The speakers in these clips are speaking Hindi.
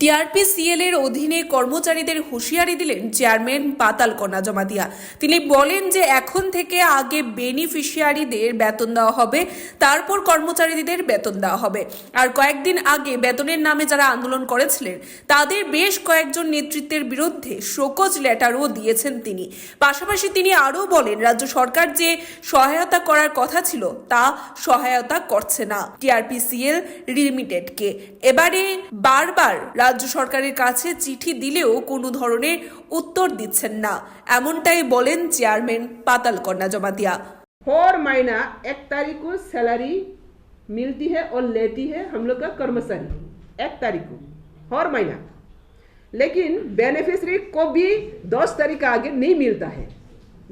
টিআরপিসিএল এর অধীনে কর্মচারীদের হুঁশিয়ারি দিলেন চেয়ারম্যান পাতাল কন্যা জমাতিয়া। তিনি বলেন যে এখন থেকে আগে বেনিফিশিয়ারিদের বেতন দেওয়া হবে, তারপর কর্মচারীদের বেতন দেওয়া হবে। আর কয়েকদিন আগে বেতনের নামে যারা আন্দোলন করেছিলেন তাদের বেশ কয়েকজন নেতৃত্বের বিরুদ্ধে শোকজ লেটারও দিয়েছেন তিনি। পাশাপাশি তিনি আরও বলেন রাজ্য সরকার যে সহায়তা করার কথা ছিল তা সহায়তা করছে না টিআরপিসিএল লিমিটেডকে। এবারে বারবার রাজ্য সরকারের কাছে চিঠি দিলেও কোনো ধরনের উত্তর দিচ্ছেন না, এমনটাই বলেন চেয়ারম্যান পাতাল কন্যা জমাতিয়া। हर महीना 1 तारीख को सैलरी मिलती है और लेती है हम लोग का कर्मचारी 1 तारीख को हर महीना, लेकिन बेनिफिशियरी को भी 10 तारीख का आगे नहीं मिलता है।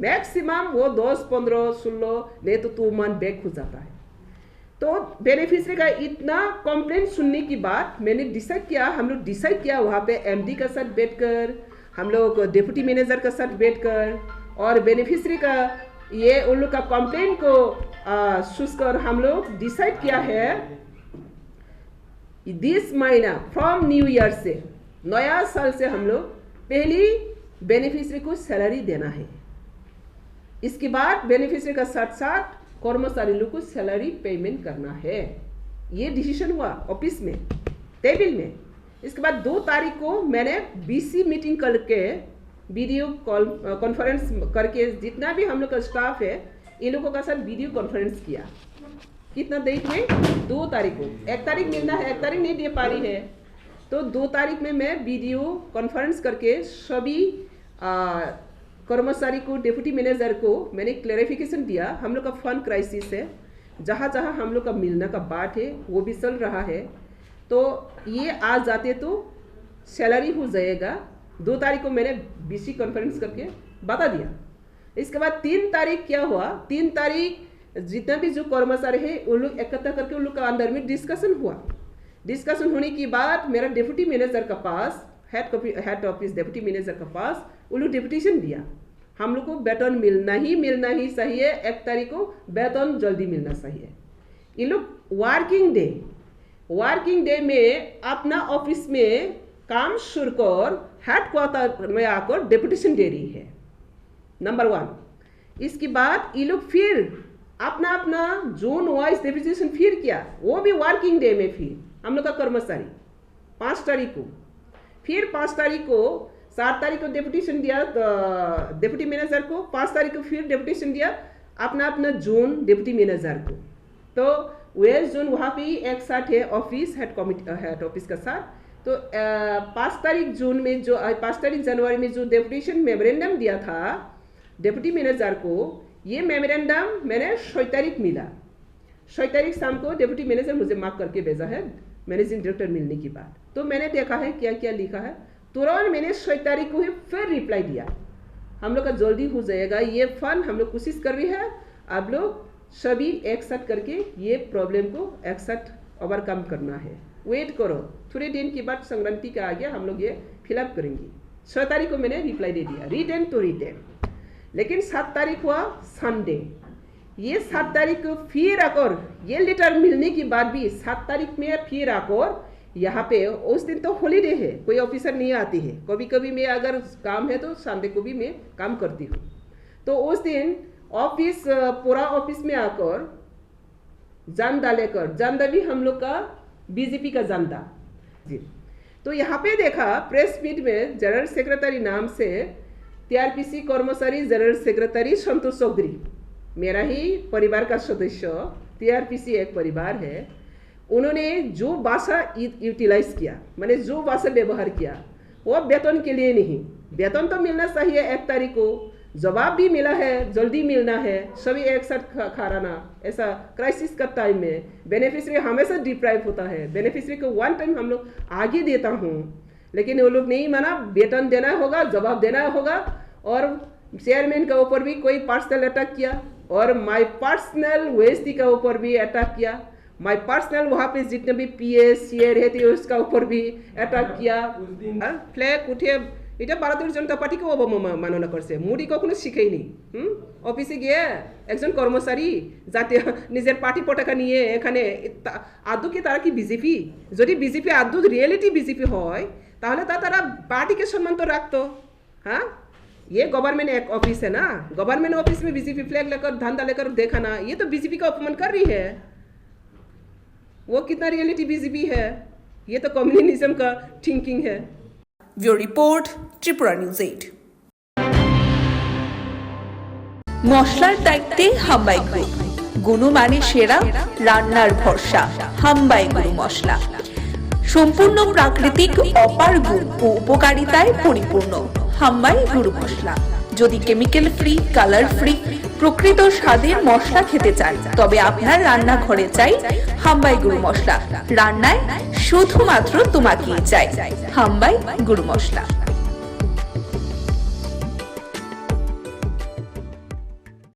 मैक्सिमम वो 10, 15, 16 नहीं तो 2 मंथ बैक हो जाता है। तो बेनिफिशियरी का इतना कंप्लेंट सुनने के बाद मैंने हम लोग डिसाइड किया वहाँ पे एमडी का साथ बैठकर, हम लोग डिप्टी मैनेजर का साथ बैठकर और बेनिफिशियरी का ये उन लोग का कंप्लेंट को सुनकर हम लोग डिसाइड किया है दिस महीना फ्रॉम न्यू ईयर से, नया साल से हम लोग पहली बेनिफिशियरी को सैलरी देना है। इसके बाद बेनिफिशियरी का साथ साथ कर्मचारी लोग को सैलरी पेमेंट करना है। ये डिसीजन हुआ ऑफिस में टेबल में। इसके बाद 2 तारीख को मैंने बीसी मीटिंग करके वीडियो कॉन्फ्रेंस करके जितना भी हम लोग का स्टाफ है इन लोगों का साथ वीडियो कॉन्फ्रेंस किया। कितना डेट में 2 तारीख को, 1 तारीख मिलना है, 1 तारीख नहीं दे पा रही है, तो 2 तारीख में मैं वीडियो कॉन्फ्रेंस करके सभी कर्मचारी को, डिप्टी मैनेजर को मैंने क्लैरिफिकेशन दिया। हम लोग का फंड क्राइसिस है, जहाँ जहाँ हम लोग का मिलने का बात है वो भी चल रहा है, तो ये आ जाते तो सैलरी हो जाएगा। 2 तारीख को मैंने बीसी कॉन्फ्रेंस करके बता दिया। इसके बाद 3 तारीख क्या हुआ, 3 तारीख जितना भी जो कर्मचारी है उन लोग इकट्ठा करके उन लोग का अंदर में डिस्कशन हुआ। डिस्कशन होने के बाद मेरा डिप्टी मैनेजर का पास, हेड ऑफिस डिप्टी मैनेजर का पास उन लोग डिप्यूटेशन दिया। हम लोग को वेतन मिलना ही चाहिए, 1 तारीख को वेतन जल्दी मिलना चाहिए। ये लोग वर्किंग डे में अपना ऑफिस में काम शुरू कर हेडक्वार्टर में आकर डिप्यूटेशन दे रही है, नंबर 1। इसके बाद ये लोग फिर अपना जोन वाइज डिप्यूटेशन फिर किया, वो भी वर्किंग डे में। फिर हम लोग का कर्मचारी 5 तारीख को, फिर 5 तारीख को 7 तारीख को डिप्यूटेशन दिया डिप्टी मैनेजर को, 5 तारीख को फिर डिप्यूटेशन दिया अपना जोन डिप्टी मैनेजर को। तो वेस्ट जोन वहाँ पे ही एक साथ है ऑफिस हेड ऑफिस का साथ। तो 5 तारीख जून में जो 5 तारीख जनवरी में जो डिप्यूटेशन मेमोरेंडम दिया था डिप्टी मैनेजर को, ये मेमोरेंडम मैंने 6 तारीख मिला। 6 तारीख शाम को डिप्टी मैनेजर मुझे मार्क करके भेजा है मैनेजिंग डायरेक्टर मिलने की बात। तो मैंने देखा है क्या क्या लिखा है, तुरंत मैंने 6 तारीख को ही फिर रिप्लाई दिया, हम लोग का जल्दी हो जाएगा ये फंड, हम लोग कोशिश कर रही है, आप लोग सभी एक साथ करके ये प्रॉब्लम को एक साथ ओवरकम करना है, वेट करो, थोड़े दिन के बाद संक्रांति का आ गया हम लोग ये फिलअप करेंगे। 6 तारीख को मैंने रिप्लाई दे दिया, रिटर्न टू रिटर्न। लेकिन 7 तारीख हुआ संडे, ये 7 तारीख को फिर आकर ये लेटर मिलने के बाद भी 7 तारीख में फिर आकर यहाँ पे उस दिन तो हॉलीडे है, कोई ऑफिसर नहीं आती है, कभी कभी मैं अगर काम है तो संडे को भी मैं काम करती हूँ। तो उस दिन ऑफिस पूरा ऑफिस में आकर जानदा लेकर, जानदा भी हम लोग का बीजेपी का जानदा जी। तो यहाँ पे देखा प्रेस मीट में जनरल सेक्रेटरी नाम से टीआरपीसी कर्मचारी जनरल सेक्रेटरी संतोष चौधरी, मेरा ही परिवार का सदस्य, टीआरपीसी एक परिवार है, उन्होंने जो भाषा यूटिलाइज किया, मैंने जो भाषा व्यवहार किया वो वेतन के लिए नहीं, वेतन तो मिलना चाहिए 1 तारीख को, जवाब भी मिला है, जल्दी मिलना है, सभी एक साथ खाना। ऐसा क्राइसिस का टाइम में बेनिफिशियरी हमेशा डिप्राइव होता है, बेनिफिशियरी को 1 टाइम हम लोग आगे देता हूँ, लेकिन वो लोग नहीं माना, वेतन देना होगा, जवाब देना होगा। और चेयरमैन के ऊपर भी कोई पर्सनल अटैक किया और माई पर्सनल वेस्टी के ऊपर भी अटैक किया, माई पर्सनल वहाँ पे जितने भी PS शेयर है उसका ऊपर भी अटैक किया। फ्लैग उठे এটা ভারতীয় জনতা পার্টিকে অবমাননা করছে, মোদি কখনো শিখেইনি। অফিসে গিয়ে একজন কর্মচারী যাতে নিজের পার্টি পতাকা নিয়ে এখানে আদৌ কি তারা কি বিজেপি? যদি বিজেপি আদৌ রিয়েলিটি বিজেপি হয় তাহলে তা তারা पार्टी सम्मान तो रख तो। हाँ, ये गवर्नमेंट एक ऑफिस है ना, गवर्नमेंट ऑफिस में बीजेपी फ्लैग लेकर धंधा लेकर देखा ना, ये तो बीजेपी का अपमान कर रही है। वो कितना रियलिटी बीजेपी है, ये तो कम्युनिज्म का थिंकिंग है। Bureau report, Tripura news 8। মশলার দায়িত্বে হাম্বাই গ্রুপ, গুণমানে সেরা, রান্নার ভরসা হাম্বাই গুরু মশলা। সম্পূর্ণ প্রাকৃতিক, অপার গুণ ও উপকারিতায় পরিপূর্ণ হাম্বাই গুরু মশলা। যদি কেমিক্যাল ফ্রি, কালার ফ্রি, প্রকৃত স্বাদের মশলা খেতে চান, তবে আপনার রান্নাঘরে চাই হাম্বাই গুরু মশলা। রান্নায় শুধুমাত্র তোমাকেই চাই হাম্বাই গুরু মশলা।